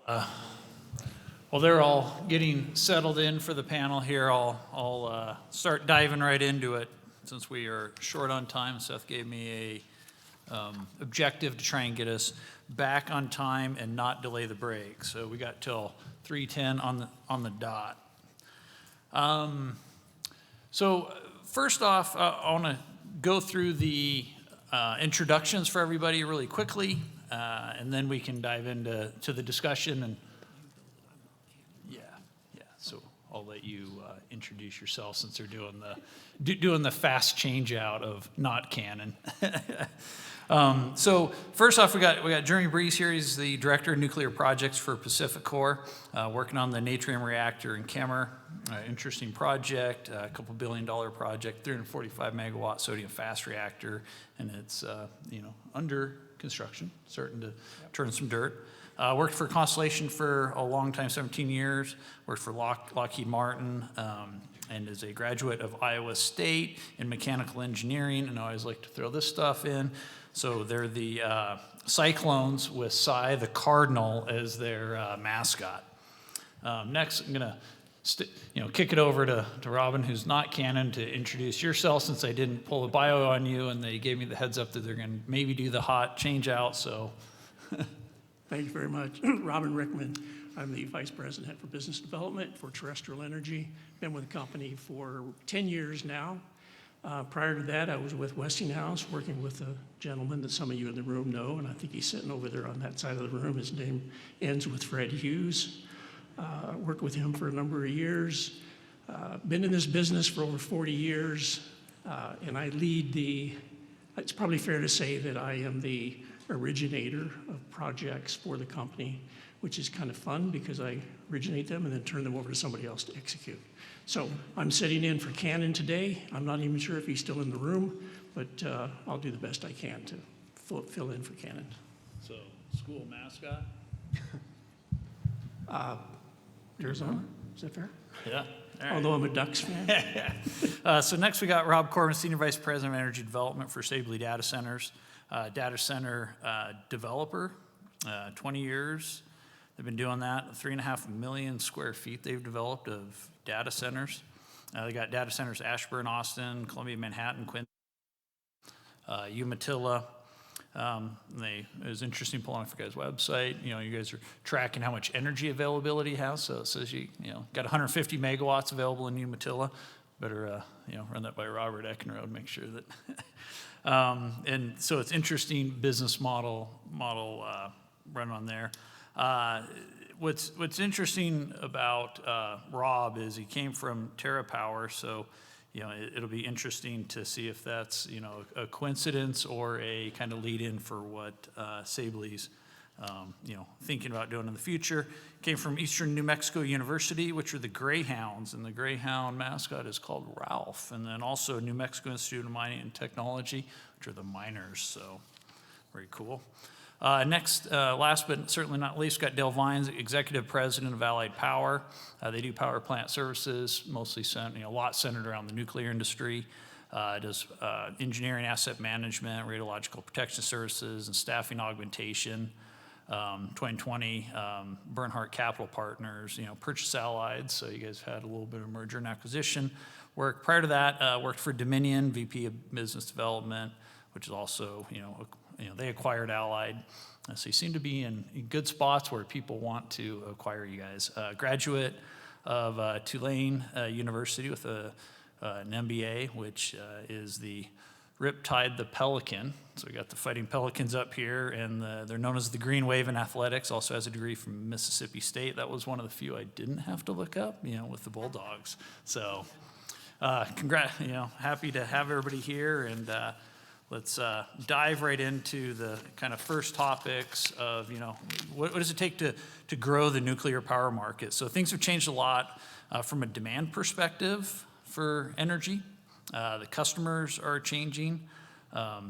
While they're all getting settled in for the panel here, I'll start diving right into it. Since we are short on time, Seth gave me a objective to try and get us back on time and not delay the break. So we got till 3:10 on the dot. So first off, I want to go through the introductions for everybody really quickly, and then we can dive into the discussion. And so I'll let you introduce yourself since they're doing the fast change out of not canon. So first off, we got Jeremy Breeze here. He's the director of nuclear projects for PacifiCorp, working on the natrium reactor in Kemmer. Interesting project, a couple $1 billion project, 345 megawatt sodium fast reactor, and it's under construction, starting to turn some dirt. Worked for Constellation for a long time, 17 years. Worked for Lockheed Martin, and is a graduate of Iowa State in mechanical engineering. And I always like to throw this stuff in. So they're the Cyclones with Cy the Cardinal as their mascot. Next, I'm gonna kick it over to Robin, who's not canon, to introduce yourself, since I didn't pull a bio on you, and they gave me the heads up that they're gonna maybe do the hot change out. So. Thank you very much. Robin Rickman. I'm the Vice President for Business Development for Terrestrial Energy. Been with the company for 10 years now. Prior to that, I was with Westinghouse, working with a gentleman that some of you in the room know, and I think he's sitting over there on that side of the room. His name ends with Fred Hughes. Worked with him for a number of years. Been in this business for over 40 years, and I lead it's probably fair to say that I am the originator of projects for the company, which is kind of fun because I originate them and then turn them over to somebody else to execute. So I'm sitting in for Cannon today. I'm not even sure if he's still in the room, but I'll do the best I can to fill in for Cannon. So, school mascot? Arizona, is that fair? Yeah. All right. Although I'm a Ducks fan. So next we got Rob Corbin, Senior Vice President of Energy Development for Sabely Data Centers. Data center developer, 20 years. They've been doing that, 3.5 million square feet they've developed of data centers. They got data centers Ashburn, Austin, Columbia, Manhattan, Quincy, Umatilla. It was interesting pulling off your guys' website. You guys are tracking how much energy availability you have. So it says you got 150 megawatts available in Umatilla. Better run that by Robert Eckenrode, make sure that. And so it's interesting business model run on there. What's interesting about Rob is he came from TerraPower, so it'll be interesting to see if that's a coincidence or a kind of lead in for what Sabely's thinking about doing in the future. Came from Eastern New Mexico University, which are the Greyhounds, and the Greyhound mascot is called Ralph. And then also New Mexico Institute of Mining and Technology, which are the miners, so very cool. Next, last but certainly not least, got Dale Vines, Executive President of Allied Power. They do power plant services, mostly a lot centered around the nuclear industry. Does engineering, asset management, radiological protection services, and staffing augmentation. 2020, Bernhardt Capital Partners, Purchase Allied, so you guys had a little bit of merger and acquisition work. Prior to that, worked for Dominion, VP of Business Development, which is also, they acquired Allied. So you seem to be in good spots where people want to acquire you guys. Graduate of Tulane University with an MBA, which is the Riptide the Pelican. So we got the Fighting Pelicans up here, and they're known as the Green Wave in athletics. Also has a degree from Mississippi State. That was one of the few I didn't have to look up, with the Bulldogs. So, happy to have everybody here, and let's dive right into the kind of first topics of, what does it take to grow the nuclear power market? So things have changed a lot from a demand perspective for energy. The customers are changing.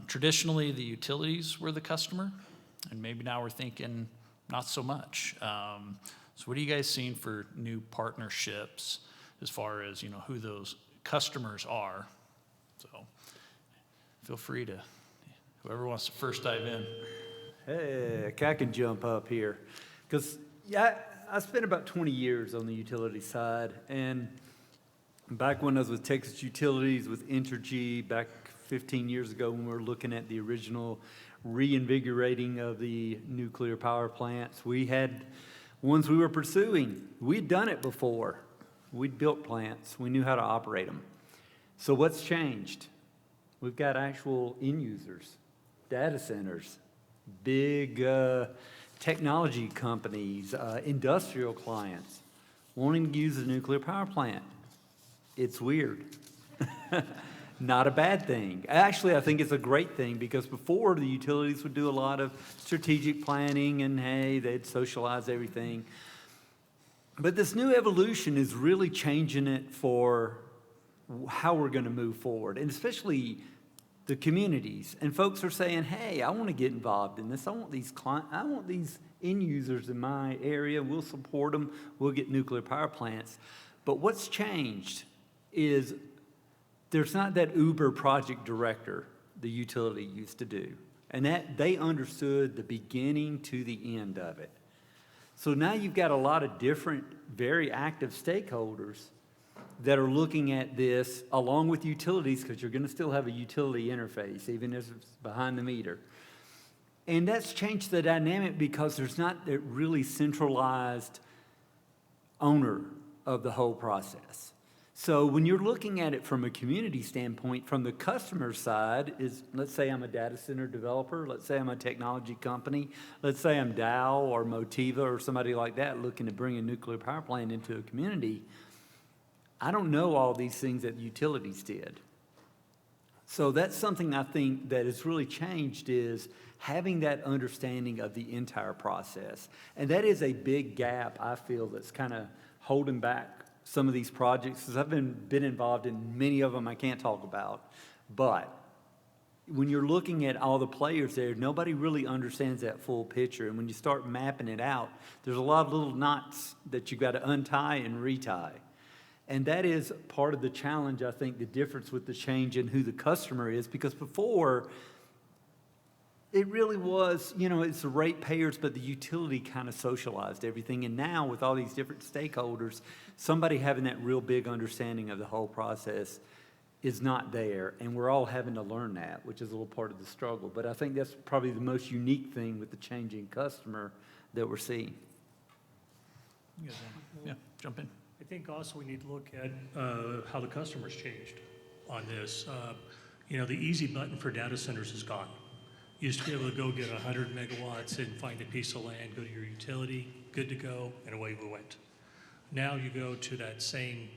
Traditionally, the utilities were the customer, and maybe now we're thinking not so much. So what are you guys seeing for new partnerships as far as, who those customers are? So feel free to, whoever wants to first dive in. Heck, I can jump up here. Because Yeah, I spent about 20 years on the utility side, and back when I was with Texas Utilities, with Entergy, back 15 years ago when we were looking at the original reinvigorating of the nuclear power plants, we had ones we were pursuing. We'd done it before. We'd built plants. We knew how to operate them. So what's changed? We've got actual end users, data centers, big technology companies, industrial clients wanting to use a nuclear power plant. It's weird. Not a bad thing. Actually, I think it's a great thing because before the utilities would do a lot of strategic planning and hey, they'd socialize everything. But this new evolution is really changing it for how we're going to move forward, and especially the communities. And folks are saying, hey, I want to get involved in this. I want these end users in my area. We'll support them. We'll get nuclear power plants. But what's changed is there's not that Uber project director the utility used to do. And that they understood the beginning to the end of it. So now you've got a lot of different, very active stakeholders that are looking at this along with utilities, because you're going to still have a utility interface, even if it's behind the meter. And that's changed the dynamic because there's not that really centralized owner of the whole process. So when you're looking at it from a community standpoint, from the customer side is, let's say I'm a data center developer, let's say I'm a technology company, let's say I'm Dow or Motiva or somebody like that looking to bring a nuclear power plant into a community. I don't know all these things that utilities did. So that's something I think that has really changed is having that understanding of the entire process. And that is a big gap, I feel, that's kind of holding back some of these projects, because I've been involved in many of them I can't talk about. But when you're looking at all the players there, nobody really understands that full picture. And when you start mapping it out, there's a lot of little knots that you've got to untie and retie. And that is part of the challenge, I think, the difference with the change in who the customer is, because before, it really was, it's the ratepayers, but the utility kind of socialized everything. And now with all these different stakeholders, somebody having that real big understanding of the whole process is not there. And we're all having to learn that, which is a little part of the struggle. But I think that's probably the most unique thing with the changing customer that we're seeing. You guys wanna- jump in. I think also we need to look at how the customer's changed on this. The easy button for data centers is gone. You used to be able to go get 100 megawatts and find a piece of land, go to your utility, good to go, and away we went. Now you go to that same,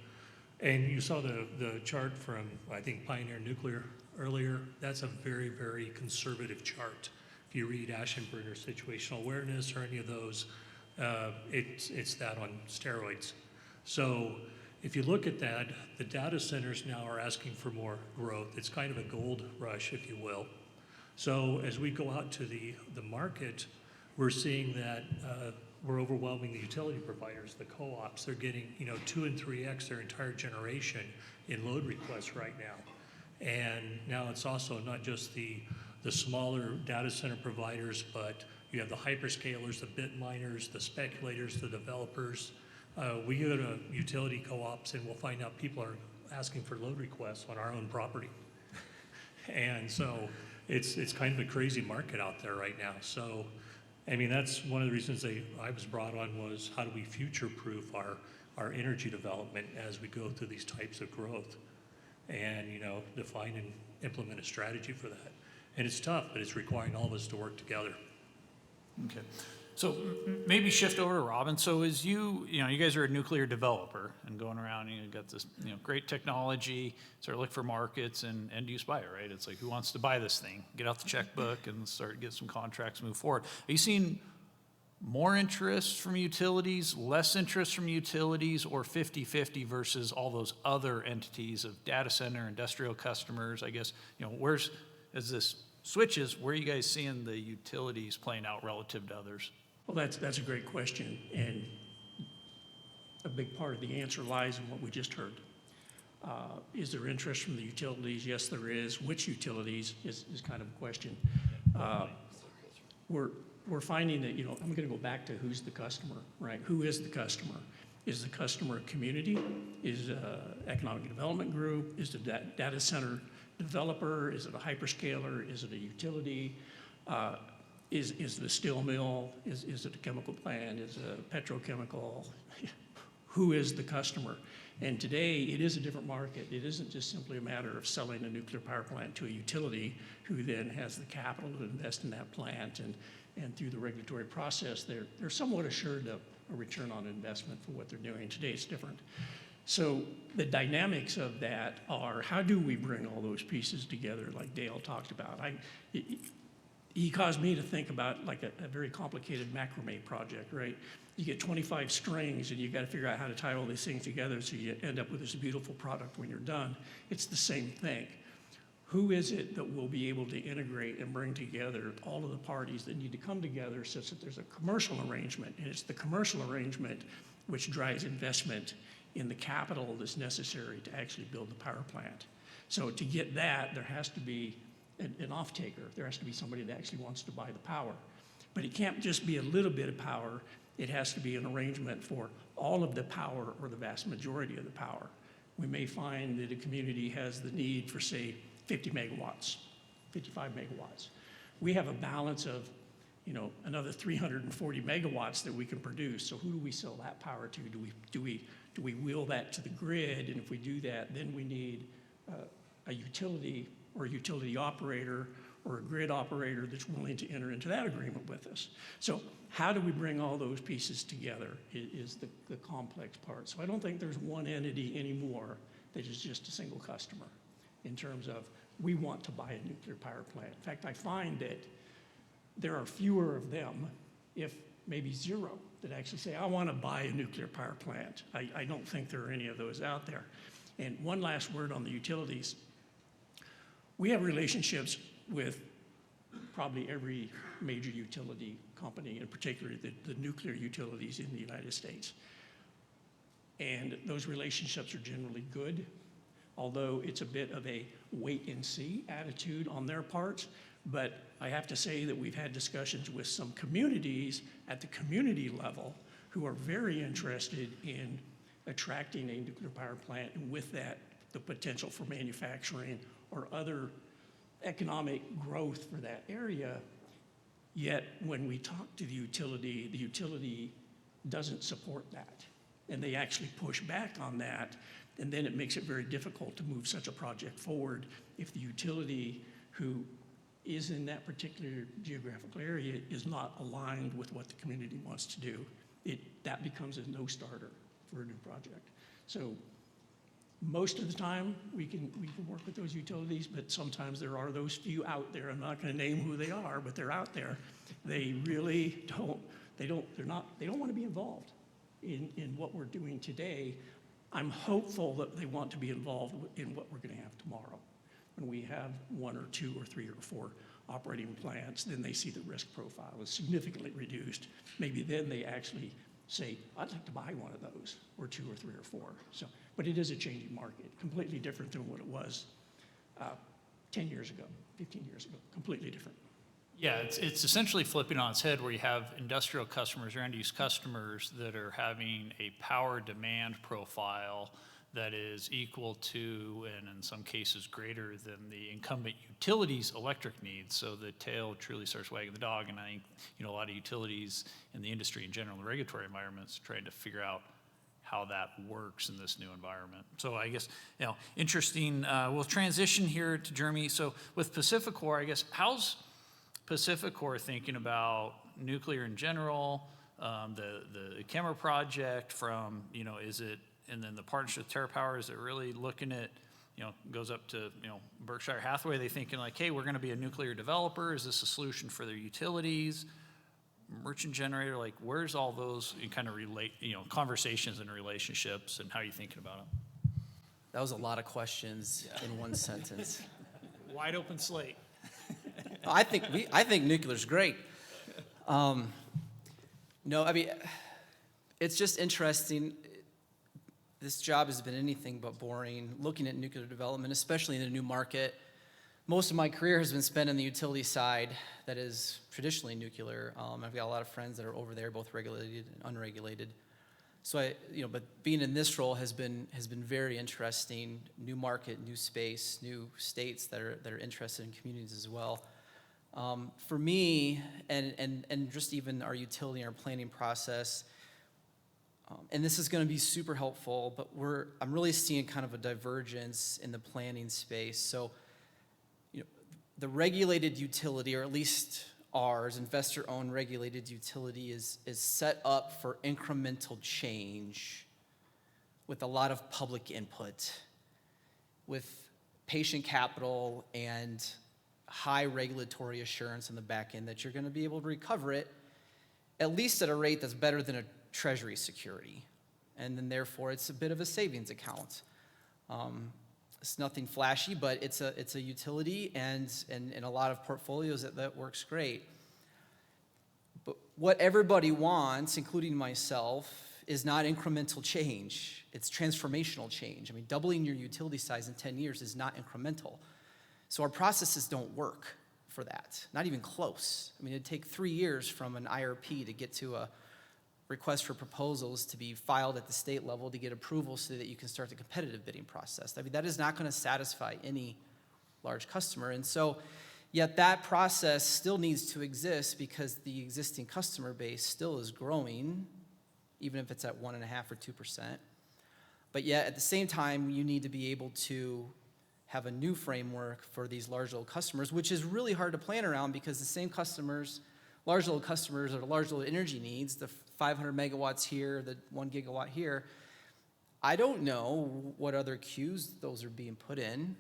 and you saw the chart from, I think, Pioneer Nuclear earlier. That's a very, very conservative chart. If you read Ashenbrenner's situational awareness or any of those, it's that on steroids. So if you look at that, the data centers now are asking for more growth. It's kind of a gold rush, if you will. So as we go out to the market, we're seeing that we're overwhelming the utility providers, the co-ops. They're getting 2 and 3x their entire generation in load requests right now. And now it's also not just the smaller data center providers, but you have the hyperscalers, the bit miners, the speculators, the developers. We go to utility co-ops and we'll find out people are asking for load requests on our own property. And so it's kind of a crazy market out there right now. So, that's one of the reasons I was brought on was how do we future-proof our energy development as we go through these types of growth and, define and implement a strategy for that. And it's tough, but it's requiring all of us to work together. Okay. So maybe shift over to Robin. So as you guys are a nuclear developer and going around, you got this, great technology, sort of look for markets and use buyer, right? It's like, who wants to buy this thing? Get out the checkbook and start get some contracts, move forward. Are you seeing more interest from utilities, less interest from utilities, or 50-50 versus all those other entities of data center, industrial customers? I guess, as this switches, where are you guys seeing the utilities playing out relative to others? Well, that's a great question, and a big part of the answer lies in what we just heard. Is there interest from the utilities? Yes, there is. Which utilities is kind of a question. we're finding that, I'm going to go back to who's the customer, right? Who is the customer? Is the customer a community? Is it an economic development group? Is it a data center developer? Is it a hyperscaler? Is it a utility? Is it a steel mill? Is it a chemical plant? Is it a petrochemical? Who is the customer? And today, it is a different market. It isn't just simply a matter of selling a nuclear power plant to a utility who then has the capital to invest in that plant. And through the regulatory process, they're somewhat assured of a return on investment for what they're doing. Today, it's different. So the dynamics of that are, how do we bring all those pieces together like Dale talked about? He caused me to think about like a very complicated macrame project, right? You get 25 strings and you got to figure out how to tie all these things together so you end up with this beautiful product when you're done. It's the same thing. Who is it that will be able to integrate and bring together all of the parties that need to come together such that there's a commercial arrangement? And it's the commercial arrangement which drives investment in the capital that's necessary to actually build the power plant. So to get that, there has to be an off-taker. There has to be somebody that actually wants to buy the power. But it can't just be a little bit of power. It has to be an arrangement for all of the power or the vast majority of the power. We may find that a community has the need for, say, 50 megawatts, 55 megawatts. We have a balance of, another 340 megawatts that we can produce. So who do we sell that power to? Do we wheel that to the grid? And if we do that, then we need a utility or a utility operator or a grid operator that's willing to enter into that agreement with us. So how do we bring all those pieces together is the complex part. So I don't think there's one entity anymore that is just a single customer in terms of we want to buy a nuclear power plant. In fact, I find that there are fewer of them, if maybe zero, that actually say, I want to buy a nuclear power plant. I don't think there are any of those out there. And one last word on the utilities. We have relationships with probably every major utility company, in particular the nuclear utilities in the United States. And those relationships are generally good, although it's a bit of a wait and see attitude on their part. But I have to say that we've had discussions with some communities at the community level who are very interested in attracting a nuclear power plant, and with that, the potential for manufacturing or other economic growth for that area. Yet when we talk to the utility doesn't support that. And they actually push back on that. And then it makes it very difficult to move such a project forward if the utility who is in that particular geographical area is not aligned with what the community wants to do. That becomes a no-starter for a new project. So most of the time, we can work with those utilities, but sometimes there are those few out there. I'm not going to name who they are, but they're out there. They really don't want to be involved in what we're doing today. I'm hopeful that they want to be involved in what we're going to have tomorrow. When we have 1 or 2 or 3 or 4 operating plants, then they see the risk profile is significantly reduced. Maybe then they actually say, I'd like to buy one of those, or 2 or 3 or 4. So, but it is a changing market, completely different than what it was 10 years ago, 15 years ago, completely different. Yeah, it's essentially flipping on its head where you have industrial customers or end-use customers that are having a power demand profile that is equal to, and in some cases greater than, the incumbent utilities' electric needs. So the tail truly starts wagging the dog, and I think a lot of utilities in the industry in general, the regulatory environments, trying to figure out how that works in this new environment. So I guess, interesting. We'll transition here to Jeremy. So with PacifiCorp, I guess, how's PacifiCorp thinking about nuclear in general, the Kemmer project from, is it, and then the partnership with TerraPower, is it really looking at, goes up to, Berkshire Hathaway, are they thinking like, hey, we're going to be a nuclear developer? Is this a solution for their utilities? Merchant generator, like where's all those kind of conversations and relationships, and how are you thinking about them? That was a lot of questions in one sentence. Wide open slate. I think nuclear's great. No, I mean, it's just interesting. This job has been anything but boring. Looking at nuclear development, especially in a new market, most of my career has been spent in the utility side that is traditionally nuclear. I've got a lot of friends that are over there, both regulated and unregulated. So but being in this role has been very interesting. New market, new space, new states that are interested in communities as well. For me, and just even our utility and our planning process, and this is going to be super helpful, but I'm really seeing kind of a divergence in the planning space. So, the regulated utility, or at least ours, investor-owned regulated utility, is set up for incremental change with a lot of public input, with patient capital and high regulatory assurance on the back end that you're going to be able to recover it at least at a rate that's better than a treasury security. And then therefore it's a bit of a savings account. It's nothing flashy, but it's a utility, and in a lot of portfolios that works great. But what everybody wants, including myself, is not incremental change. It's transformational change. I mean, doubling your utility size in 10 years is not incremental. So our processes don't work for that, not even close. I mean, it'd take 3 years from an IRP to get to a request for proposals to be filed at the state level to get approval so that you can start the competitive bidding process. I mean, that is not going to satisfy any large customer. And so, yet that process still needs to exist because the existing customer base still is growing, even if it's at 1.5% or 2%. But yet, at the same time, you need to be able to have a new framework for these large load customers, which is really hard to plan around because the same customers, large load customers, or large load energy needs, the 500 megawatts here, the 1 gigawatt here, I don't know what other queues those are being put in.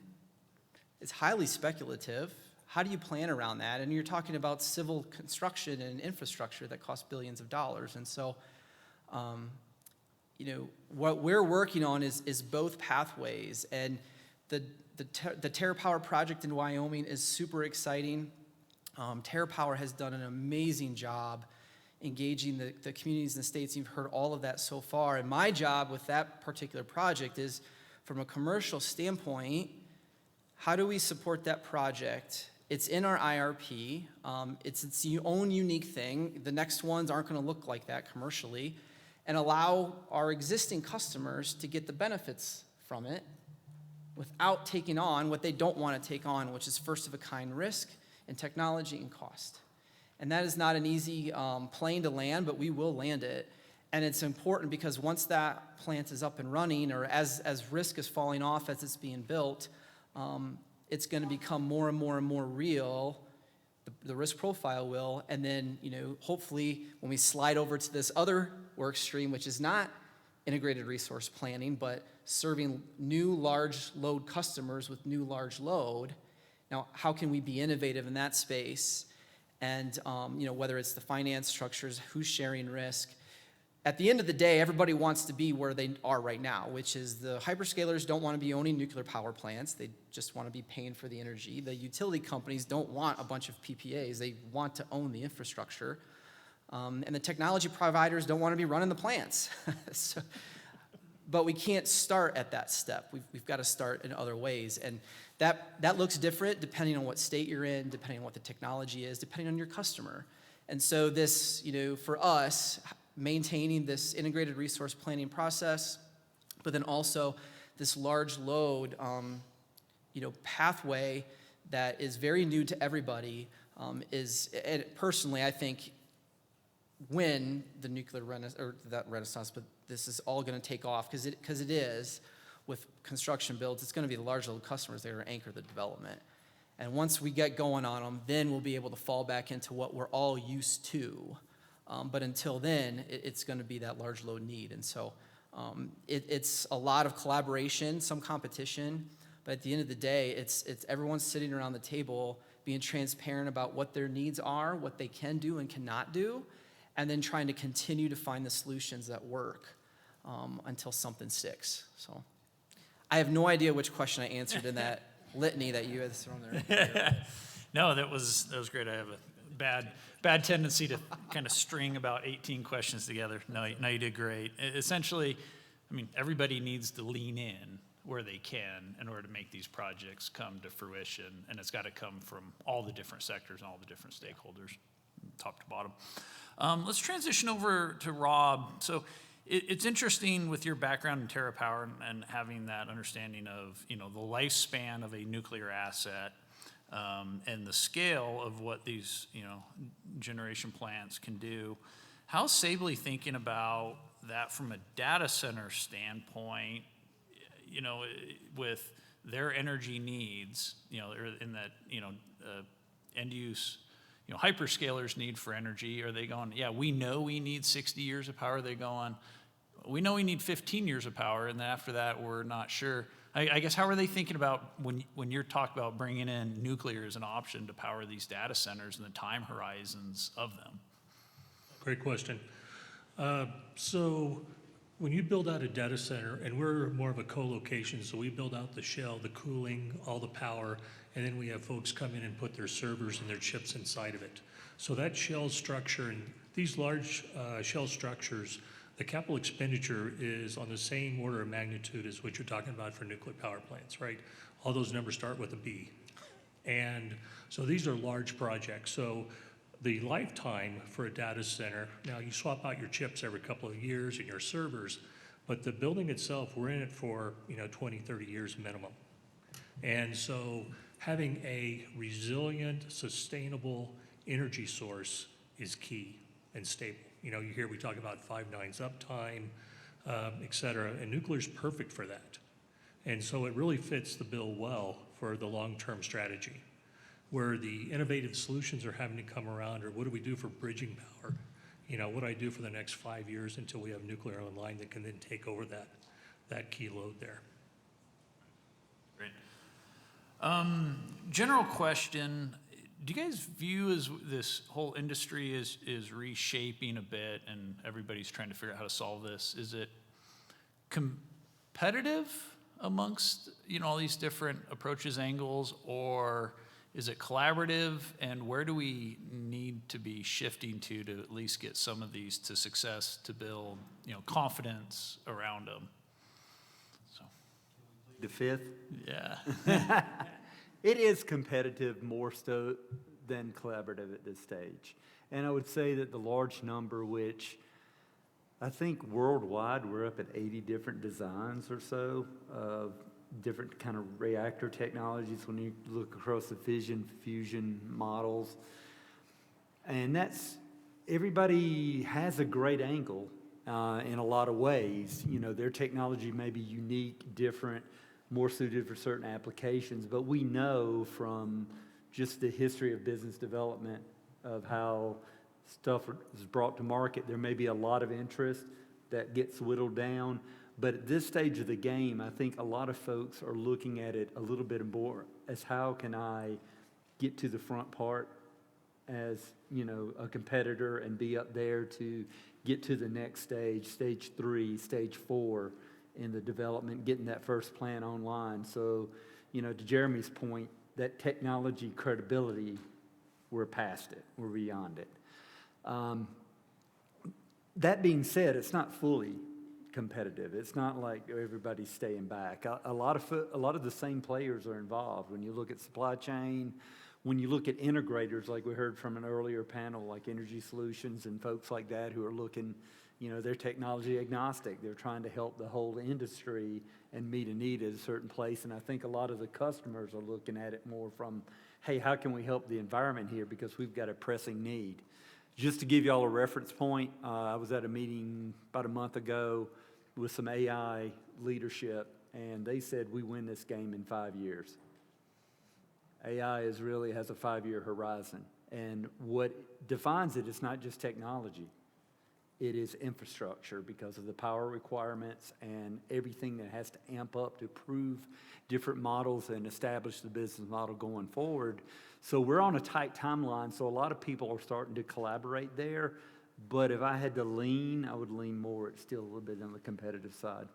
It's highly speculative. How do you plan around that? And you're talking about civil construction and infrastructure that costs billions of dollars. And so, what we're working on is both pathways. And the TerraPower project in Wyoming is super exciting. TerraPower has done an amazing job engaging the communities and the states. You've heard all of that so far. And my job with that particular project is, from a commercial standpoint, how do we support that project? It's in our IRP. It's its own unique thing. The next ones aren't going to look like that commercially, and allow our existing customers to get the benefits from it without taking on what they don't want to take on, which is first-of-a-kind risk and technology and cost. And that is not an easy plane to land, but we will land it. And it's important because once that plant is up and running, or as risk is falling off as it's being built, it's going to become more and more and more real. The risk profile will. And then, hopefully when we slide over to this other work stream, which is not integrated resource planning, but serving new large load customers with new large load. Now, how can we be innovative in that space? And, whether it's the finance structures, who's sharing risk. At the end of the day, everybody wants to be where they are right now, which is the hyperscalers don't want to be owning nuclear power plants. They just want to be paying for the energy. The utility companies don't want a bunch of PPAs. They want to own the infrastructure. And the technology providers don't want to be running the plants. But we can't start at that step. We've got to start in other ways. And that looks different depending on what state you're in, depending on what the technology is, depending on your customer. And so this, for us, maintaining this integrated resource planning process, but then also this large load, pathway that is very new to everybody, and personally, I think, when the nuclear renaissance, but this is all going to take off because it is with construction builds. It's going to be the large load customers that are anchor the development. And once we get going on them, then we'll be able to fall back into what we're all used to. But until then, it's going to be that large load need. And so it's a lot of collaboration, some competition, but at the end of the day, it's everyone sitting around the table being transparent about what their needs are, what they can do and cannot do, and then trying to continue to find the solutions that work until something sticks. So I have no idea which question I answered in that litany that you had thrown there. No, that was great. I have a bad tendency to kind of string about 18 questions together. No, you did great. Essentially, everybody needs to lean in where they can in order to make these projects come to fruition. And it's got to come from all the different sectors and all the different stakeholders, top to bottom. Let's transition over to Rob. So it's interesting with your background in TerraPower and having that understanding of, the lifespan of a nuclear asset, and the scale of what these, generation plants can do. How's Sable thinking about that from a data center standpoint, with their energy needs, or in that, end use, hyperscalers need for energy? Are they going, yeah, we know we need 60 years of power? Are they going, we know we need 15 years of power, and then after that, we're not sure? I guess, how are they thinking about when you're talking about bringing in nuclear as an option to power these data centers and the time horizons of them? Great question. So when you build out a data center, and we're more of a co-location, so we build out the shell, the cooling, all the power, and then we have folks come in and put their servers and their chips inside of it. So that shell structure and these large shell structures, the capital expenditure is on the same order of magnitude as what you're talking about for nuclear power plants, right? All those numbers start with a B. And so these are large projects. So the lifetime for a data center, now you swap out your chips every couple of years and your servers, but the building itself, we're in it for 20, 30 years minimum. And so having a resilient, sustainable energy source is key and stable. You hear we talk about 5 nines uptime, et cetera, and nuclear is perfect for that. And so it really fits the bill well for the long-term strategy, where the innovative solutions are having to come around, or what do we do for bridging power? What do I do for the next 5 years until we have nuclear online that can then take over that key load there? Great. General question, do you guys view as this whole industry is reshaping a bit and everybody's trying to figure out how to solve this? Is it competitive amongst, all these different approaches, angles, or is it collaborative? And where do we need to be shifting to at least get some of these to success, to build, confidence around them? So, The fifth? yeah. It is competitive more so than collaborative at this stage. And I would say that the large number, which I think worldwide we're up at 80 different designs or so of different kind of reactor technologies when you look across the fission, fusion models. And everybody has a great angle in a lot of ways. Their technology may be unique, different, more suited for certain applications, but we know from just the history of business development of how stuff is brought to market, there may be a lot of interest that gets whittled down. But at this stage of the game, I think a lot of folks are looking at it a little bit more as how can I get to the front part as, a competitor and be up there to get to the next stage, stage 3, stage 4 in the development, getting that first plant online. So, to Jeremy's point, that technology credibility, we're past it, we're beyond it. That being said, it's not fully competitive. It's not like everybody's staying back. A lot of the same players are involved. When you look at supply chain, when you look at integrators, like we heard from an earlier panel, like Energy Solutions and folks like that who are looking, they're technology agnostic. They're trying to help the whole industry and meet a need at a certain place. And I think a lot of the customers are looking at it more from, hey, how can we help the environment here because we've got a pressing need. Just to give y'all a reference point, I was at a meeting about a month ago with some AI leadership, and they said we win this game in 5 years. AI really has a 5-year horizon, and what defines it is not just technology. It is infrastructure because of the power requirements and everything that has to amp up to prove different models and establish the business model going forward. So we're on a tight timeline, so a lot of people are starting to collaborate there. But if I had to lean, I would lean more. It's still a little bit on the competitive side.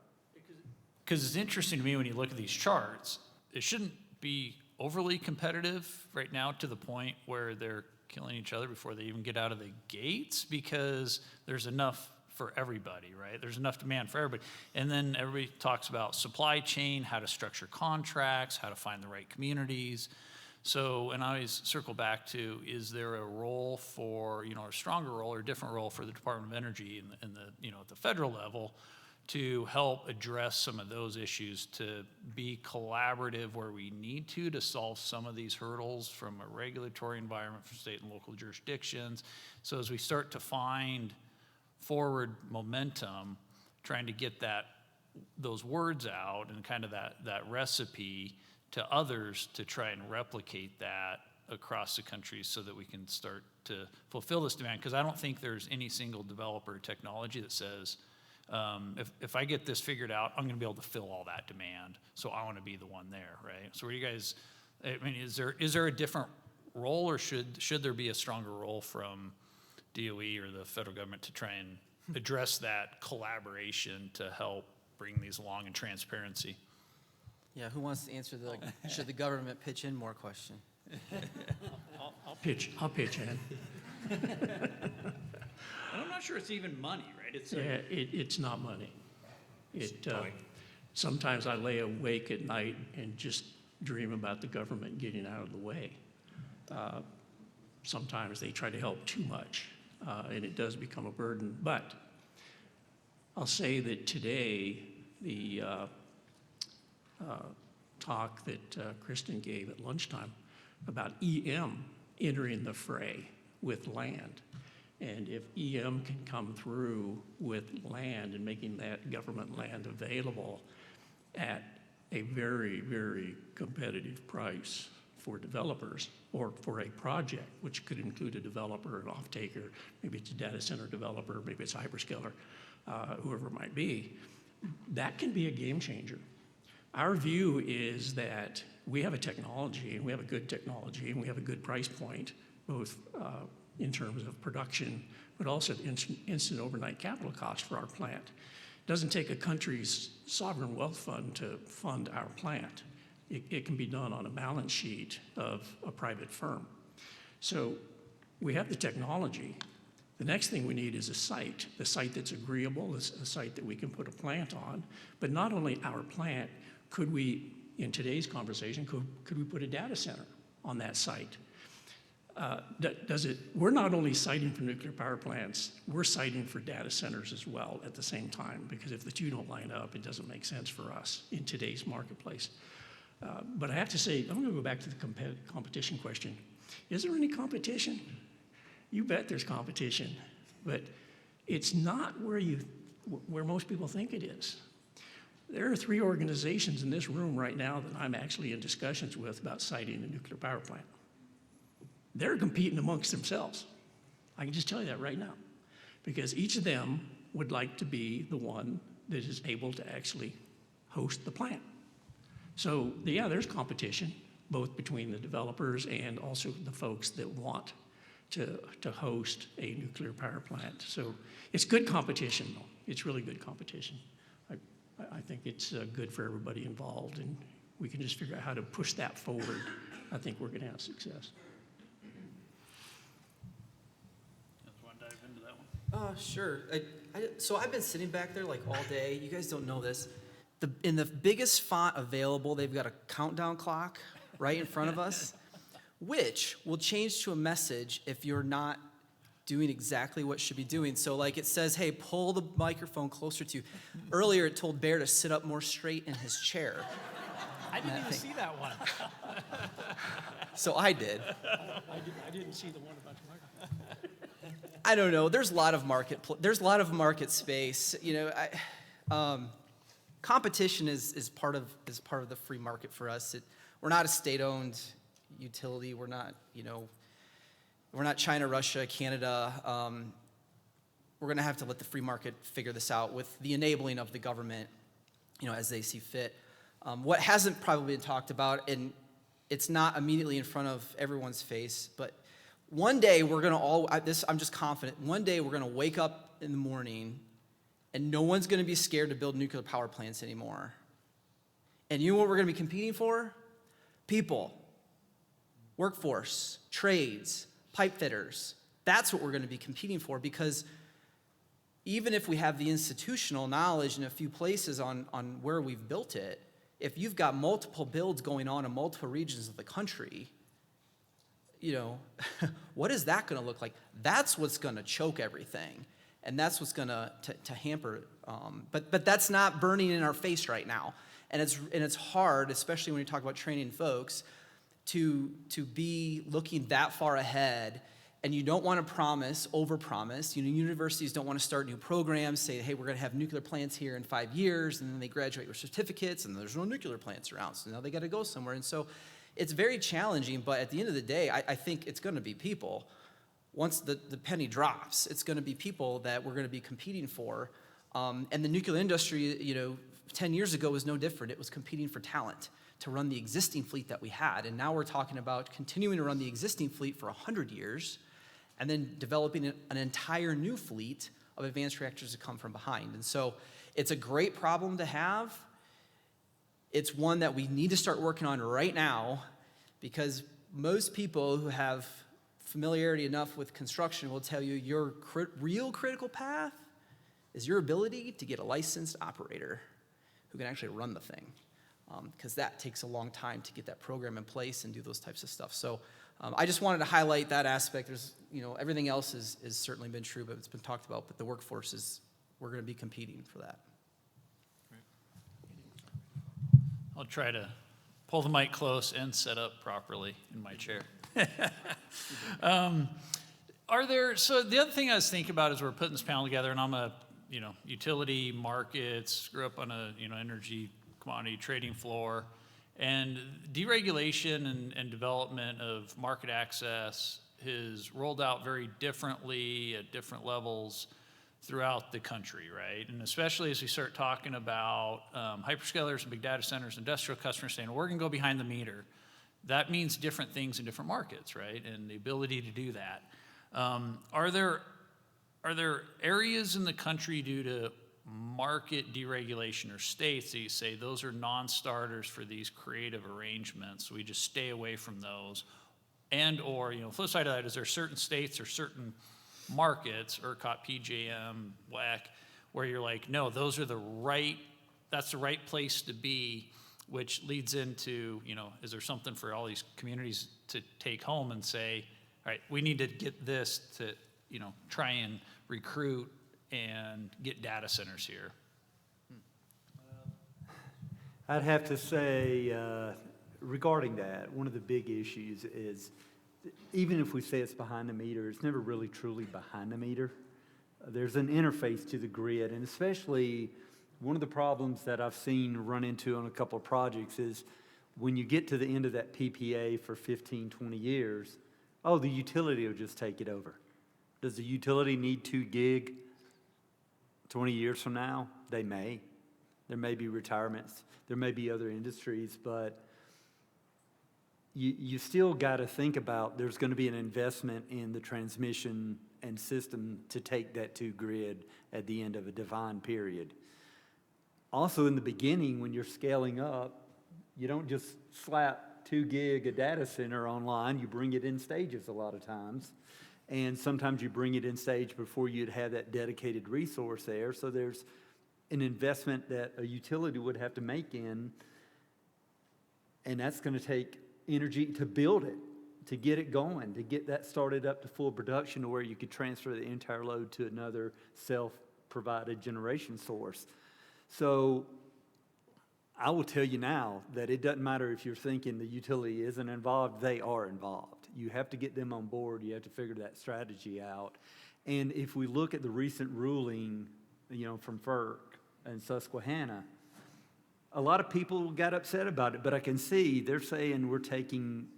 Because it's interesting to me when you look at these charts, it shouldn't be overly competitive right now to the point where they're killing each other before they even get out of the gates, because there's enough for everybody, right? There's enough demand for everybody. And then everybody talks about supply chain, how to structure contracts, how to find the right communities. So, and I always circle back to, is there a role for, you know, a stronger role or a different role for the Department of Energy and the, you know, at the federal level to help address some of those issues, to be collaborative where we need to solve some of these hurdles from a regulatory environment for state and local jurisdictions. So as we start to find forward momentum, trying to get those words out and kind of that recipe to others to try and replicate that across the country so that we can start to fulfill this demand. Because I don't think there's any single developer or technology that says, if I get this figured out, I'm going to be able to fill all that demand. So I want to be the one there, right? So where you guys, I mean, is there a different role, or should there be a stronger role from DOE or the federal government to try and address that collaboration to help bring these along in transparency? Yeah, who wants to answer the, should the government pitch in more question? I'll pitch in. I'm not sure it's even money, right? It's not money. Time. Sometimes I lay awake at night and just dream about the government getting out of the way. Sometimes they try to help too much, and it does become a burden. But I'll say that today, the talk that Kristen gave at lunchtime about EM entering the fray with land. And if EM can come through with land and making that government land available at a very, very competitive price for developers or for a project, which could include a developer, an off-taker, maybe it's a data center developer, maybe it's a hyperscaler, whoever it might be, that can be a game changer. Our view is that we have a technology, and we have a good technology, and we have a good price point, both in terms of production, but also instant overnight capital cost for our plant. It doesn't take a country's sovereign wealth fund to fund our plant. It can be done on a balance sheet of a private firm. So we have the technology. The next thing we need is a site that's agreeable, a site that we can put a plant on. But not only our plant, could we, in today's conversation, could we put a data center on that site? We're not only siting for nuclear power plants, we're siting for data centers as well at the same time, because if the two don't line up, it doesn't make sense for us in today's marketplace. But I have to say, I'm going to go back to the competition question. Is there any competition? You bet there's competition, but it's not where most people think it is. There are 3 organizations in this room right now that I'm actually in discussions with about siting a nuclear power plant. They're competing amongst themselves. I can just tell you that right now, because each of them would like to be the one that is able to actually host the plant. So yeah, there's competition, both between the developers and also the folks that want to host a nuclear power plant. So it's good competition, though. It's really good competition. I think it's good for everybody involved, and we can just figure out how to push that forward. I think we're going to have success. Want to dive into that one? Sure. So I've been sitting back there like all day. You guys don't know this. In the biggest font available, they've got a countdown clock right in front of us, which will change to a message if you're not doing exactly what should be doing. So like it says, hey, pull the microphone closer to you. Earlier it told Bear to sit up more straight in his chair. I didn't even see that one. So I did. I didn't see the one about the microphone. I don't know. There's a lot of market space. You know, competition is part of the free market for us. We're not a state-owned utility. We're not, you know, we're not China, Russia, Canada. We're going to have to let the free market figure this out with the enabling of the government, you know, as they see fit. What hasn't probably been talked about, and it's not immediately in front of everyone's face, but one day we're going to I'm just confident, one day we're going to wake up in the morning and no one's going to be scared to build nuclear power plants anymore. And you know what we're going to be competing for? People, workforce, trades, pipe fitters. That's what we're going to be competing for, because even if we have the institutional knowledge in a few places on where we've built it, if you've got multiple builds going on in multiple regions of the country, you know, what is that going to look like? That's what's going to choke everything, and that's what's going to hamper. But that's not burning in our face right now, and it's hard, especially when you talk about training folks, to be looking that far ahead. And you don't want to overpromise. You know, universities don't want to start new programs, say, hey, we're going to have nuclear plants here in 5 years, and then they graduate with certificates, and there's no nuclear plants around, so now they got to go somewhere. And so it's very challenging, but at the end of the day, I think it's going to be people. Once the penny drops, it's going to be people that we're going to be competing for. And the nuclear industry, you know, 10 years ago was no different. It was competing for talent to run the existing fleet that we had. And now we're talking about continuing to run the existing fleet for 100 years, and then developing an entire new fleet of advanced reactors to come from behind. And so it's a great problem to have. It's one that we need to start working on right now, because most people who have familiarity enough with construction will tell you your real critical path is your ability to get a licensed operator who can actually run the thing, because that takes a long time to get that program in place and do those types of stuff. So I just wanted to highlight that aspect. There's, you know, everything else has certainly been true, but it's been talked about, but the workforce is, we're going to be competing for that. I'll try to pull the mic close and set up properly in my chair. So the other thing I was thinking about as we're putting this panel together, and I'm a, you know, utility markets, grew up on a, you know, energy commodity trading floor, and deregulation and development of market access has rolled out very differently at different levels throughout the country, right? And especially as we start talking about hyperscalers and big data centers, industrial customers saying, we're gonna go behind the meter. That means different things in different markets, right? And the ability to do that. Are there areas in the country due to market deregulation or states that you say those are non-starters for these creative arrangements, so we just stay away from those? And or, you know, flip side of that, is there certain states or certain markets, ERCOT, PJM, WEC, where you're like, no, those are that's the right place to be, which leads into, you know, is there something for all these communities to take home and say, all right, we need to get this to, you know, try and recruit and get data centers here? I'd have to say, regarding that, one of the big issues is, even if we say it's behind the meter, it's never really truly behind the meter. There's an interface to the grid, and especially one of the problems that I've seen run into on a couple of projects is when you get to the end of that PPA for 15, 20 years, oh, the utility will just take it over. Does the utility need 2 gig 20 years from now? They may. There may be retirements. There may be other industries, but you still got to think about there's going to be an investment in the transmission and system to take that to grid at the end of a defined period. Also, in the beginning, when you're scaling up, you don't just slap 2 gig a data center online. You bring it in stages a lot of times. And sometimes you bring it in stage before you'd have that dedicated resource there. So there's an investment that a utility would have to make in, and that's going to take energy to build it, to get it going, to get that started up to full production to where you could transfer the entire load to another self-provided generation source. So I will tell you now that it doesn't matter if you're thinking the utility isn't involved, they are involved. You have to get them on board. You have to figure that strategy out. And if we look at the recent ruling, you know, from FERC and Susquehanna, a lot of people got upset about it, but I can see they're saying we're taking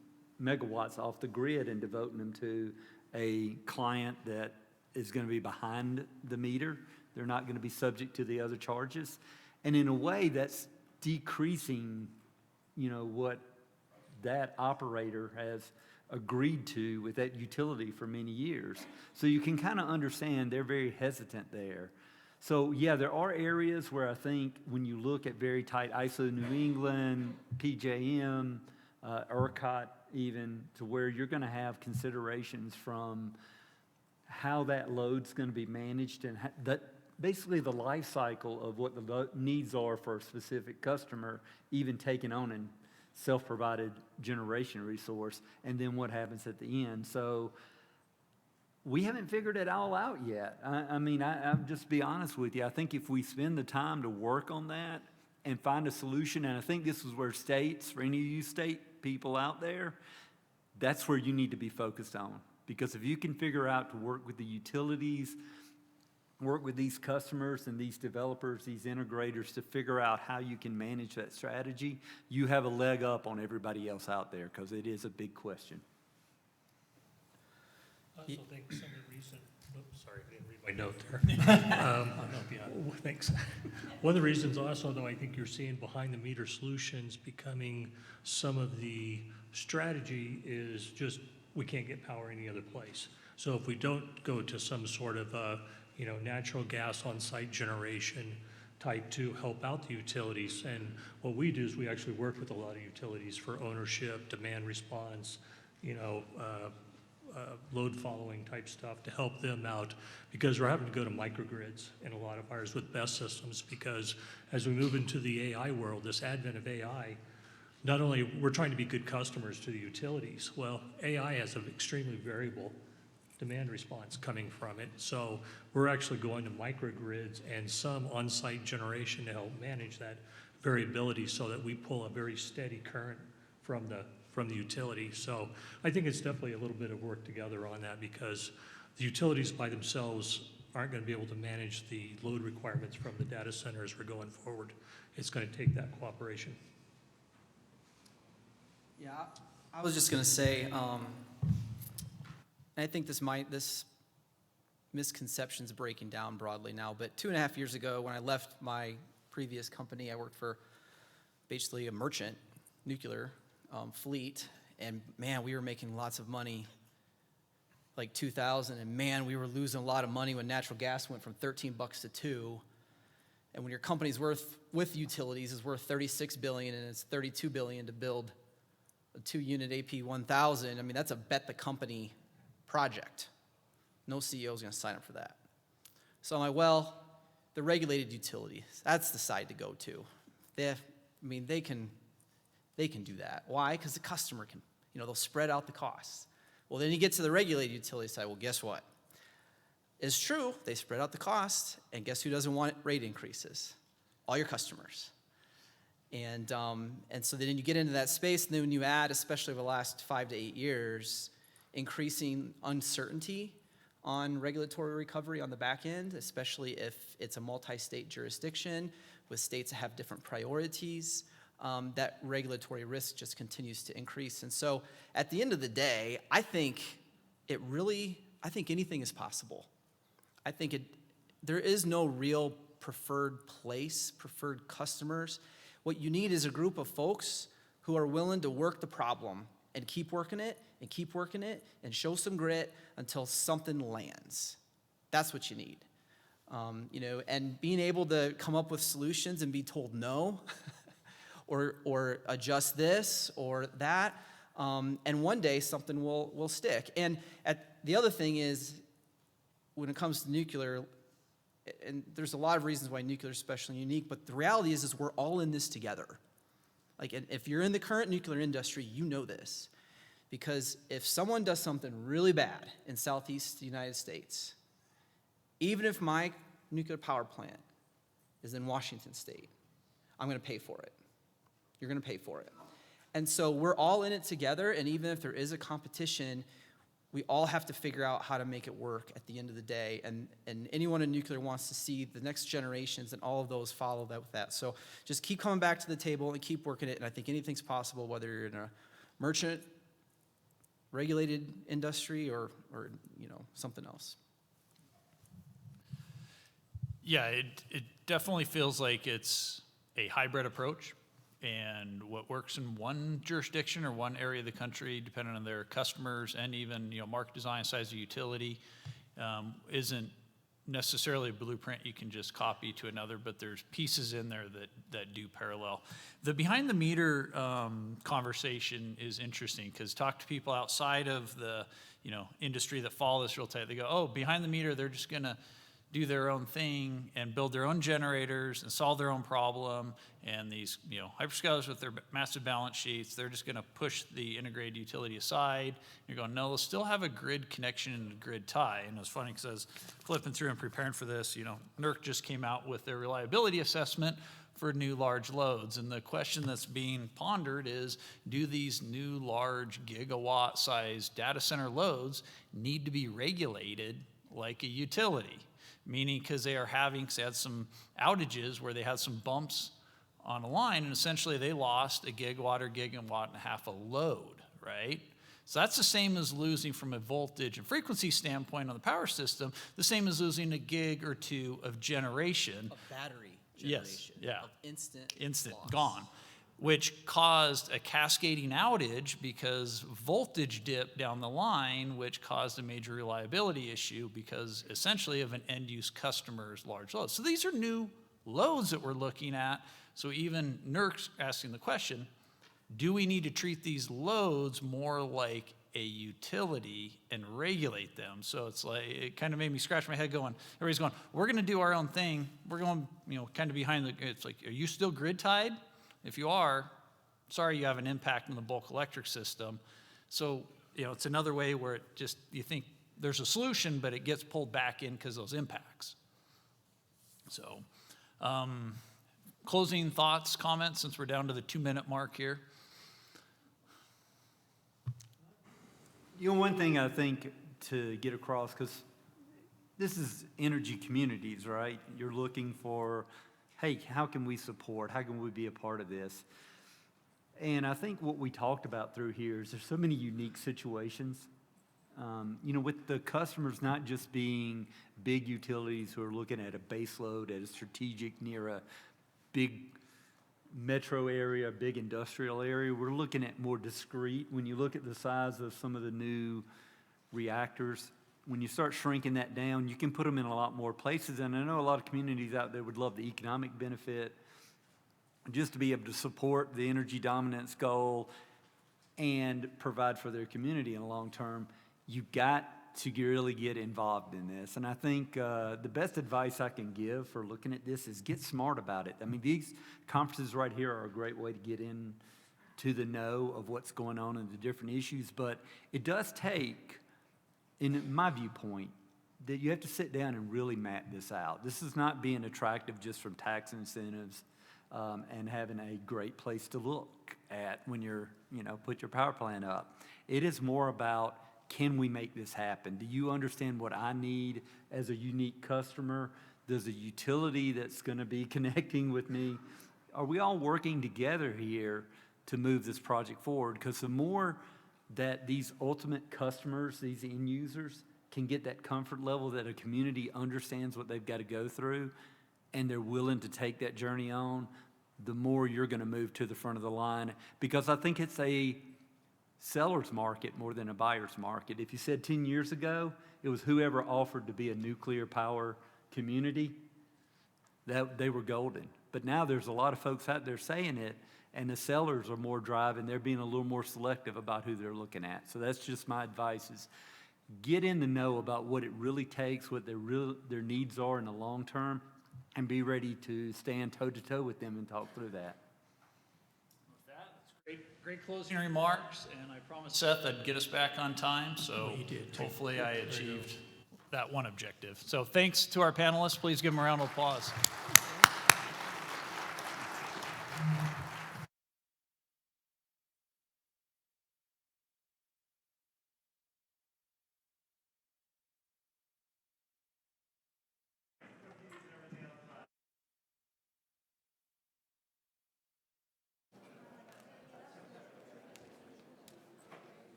megawatts off the grid and devoting them to a client that is going to be behind the meter. They're not going to be subject to the other charges. And in a way, that's decreasing, you know, what that operator has agreed to with that utility for many years. So you can kind of understand they're very hesitant there. So yeah, there are areas where I think when you look at very tight ISO New England, PJM, ERCOT even, to where you're going to have considerations from how that load's going to be managed and basically the life cycle of what the needs are for a specific customer, even taking on a self-provided generation resource, and then what happens at the end. So we haven't figured it all out yet. I mean, I'll just be honest with you. I think if we spend the time to work on that and find a solution, and I think this is where states, for any of you state people out there, that's where you need to be focused on. Because if you can figure out to work with the utilities, work with these customers and these developers, these integrators to figure out how you can manage that strategy, you have a leg up on everybody else out there because it is a big question. I also think some of the recent, oops, sorry, I didn't read my note there. I'll help you out. Thanks. One of the reasons also, though, I think you're seeing behind-the-meter solutions becoming some of the strategy is just, we can't get power any other place. So if we don't go to some sort of, natural gas on-site generation type to help out the utilities, and what we do is we actually work with a lot of utilities for ownership, demand response, load following type stuff to help them out, because we're having to go to microgrids in a lot of ours with BESS systems, because as we move into the AI world, this advent of AI, not only we're trying to be good customers to the utilities, well, AI has an extremely variable demand response coming from it. So we're actually going to microgrids and some on-site generation to help manage that variability so that we pull a very steady current from the utility. So I think it's definitely a little bit of work together on that, because the utilities by themselves aren't going to be able to manage the load requirements from the data centers we're going forward. It's going to take that cooperation. Yeah, I was just gonna say, I think this misconception's breaking down broadly now, but 2.5 years ago, when I left my previous company, I worked for basically a merchant nuclear fleet, and man, we were making lots of money, like 2000, and man, we were losing a lot of money when natural gas went from $13 to $2. And when your company's worth, with utilities, is worth $36 billion, and it's $32 billion to build a 2-unit AP 1000, I mean, that's a bet the company project. No CEO is going to sign up for that. So I'm like, well, the regulated utilities, that's the side to go to. They can do that. Why? Because the customer can, they'll spread out the costs. Well, then you get to the regulated utility side. Well, guess what? It's true, they spread out the cost, and guess who doesn't want rate increases? All your customers. And so then you get into that space, and then when you add, especially over the last 5 to 8 years, increasing uncertainty on regulatory recovery on the back end, especially if it's a multi-state jurisdiction with states that have different priorities, that regulatory risk just continues to increase. And so at the end of the day, I think anything is possible. I think there is no real preferred place, preferred customers. What you need is a group of folks who are willing to work the problem and keep working it and keep working it and show some grit until something lands. That's what you need. And being able to come up with solutions and be told no or adjust this or that, and one day something will stick. And the other thing is, when it comes to nuclear, and there's a lot of reasons why nuclear is special and unique, but the reality is we're all in this together. Like, if you're in the current nuclear industry, you know this. Because if someone does something really bad in Southeast United States, even if my nuclear power plant is in Washington State, I'm going to pay for it. You're going to pay for it. And so we're all in it together, and even if there is a competition, we all have to figure out how to make it work at the end of the day. And anyone in nuclear wants to see the next generations and all of those follow that with that. So just keep coming back to the table and keep working it. And I think anything's possible, whether you're in a merchant, regulated industry, or something else. Yeah, it definitely feels like it's a hybrid approach. And what works in one jurisdiction or one area of the country, depending on their customers and even market design, size of utility, isn't necessarily a blueprint you can just copy to another. But there's pieces in there that do parallel. The behind the meter conversation is interesting, because talk to people outside of the industry that follow this real tight. They go, oh, behind the meter, they're do their own thing and build their own generators and solve their own problem. And these, hyperscalers with their massive balance sheets, they're just going to push the integrated utility aside. You're going, no, let's still have a grid connection and a grid tie. And it's funny because I was flipping through and preparing for this, NERC just came out with their reliability assessment for new large loads. And the question that's being pondered is, do these new large gigawatt-sized data center loads need to be regulated like a utility? Meaning because they had some outages where they had some bumps on a line, and essentially they lost a gigawatt or gigawatt and a half of load, right? So that's the same as losing from a voltage and frequency standpoint on the power system, the same as losing a gig or two of generation. Of battery Yes, generation. yeah. Of instant loss. Gone, which caused a cascading outage because voltage dip down the line, which caused a major reliability issue because essentially of an end-use customer's large load. So these are new loads that we're looking at. So even NERC's asking the question, do we need to treat these loads more like a utility and regulate them? So it's like, it kind of made me scratch my head going, everybody's going, we're going to do our own thing. We're going, kind of behind it's like, are you still grid tied? If you are, sorry, you have an impact on the bulk electric system. So, it's another way where it just, you think there's a solution, but it gets pulled back in because of those impacts. So, closing thoughts, comments, since we're down to the 2-minute mark here. One thing I think to get across, because this is energy communities, right? You're looking for, hey, how can we support? How can we be a part of this? And I think what we talked about through here is there's so many unique situations. With the customers not just being big utilities who are looking at a base load, at a strategic near a big metro area, big industrial area, we're looking at more discrete. When you look at the size of some of the new reactors, when you start shrinking that down, you can put them in a lot more places. And I know a lot of communities out there would love the economic benefit, just to be able to support the energy dominance goal and provide for their community in the long term. You've got to really get involved in this. And I think the best advice I can give for looking at this is get smart about it. I mean, these conferences right here are a great way to get in to the know of what's going on and the different issues. But it does take, in my viewpoint, that you have to sit down and really map this out. This is not being attractive just from tax incentives and having a great place to look at when you're, put your power plant up. It is more about, can we make this happen? Do you understand what I need as a unique customer? Does a utility that's going to be connecting with me? Are we all working together here to move this project forward? Because the more that these ultimate customers, these end users, can get that comfort level that a community understands what they've got to go through and they're willing to take that journey on, the more you're going to move to the front of the line. Because I think it's a seller's market more than a buyer's market. If you said 10 years ago, it was whoever offered to be a nuclear power community, that they were golden. But now there's a lot of folks out there saying it, and the sellers are more driving. They're being a little more selective about who they're looking at. So that's just my advice is get in the know about what it really takes, what their needs are in the long term, and be ready to stand toe-to-toe with them and talk through that. Great closing remarks, and I promised Seth I'd get us back on time, so Well, you did. hopefully I achieved that one objective. So thanks to our panelists. Please give them a round of applause.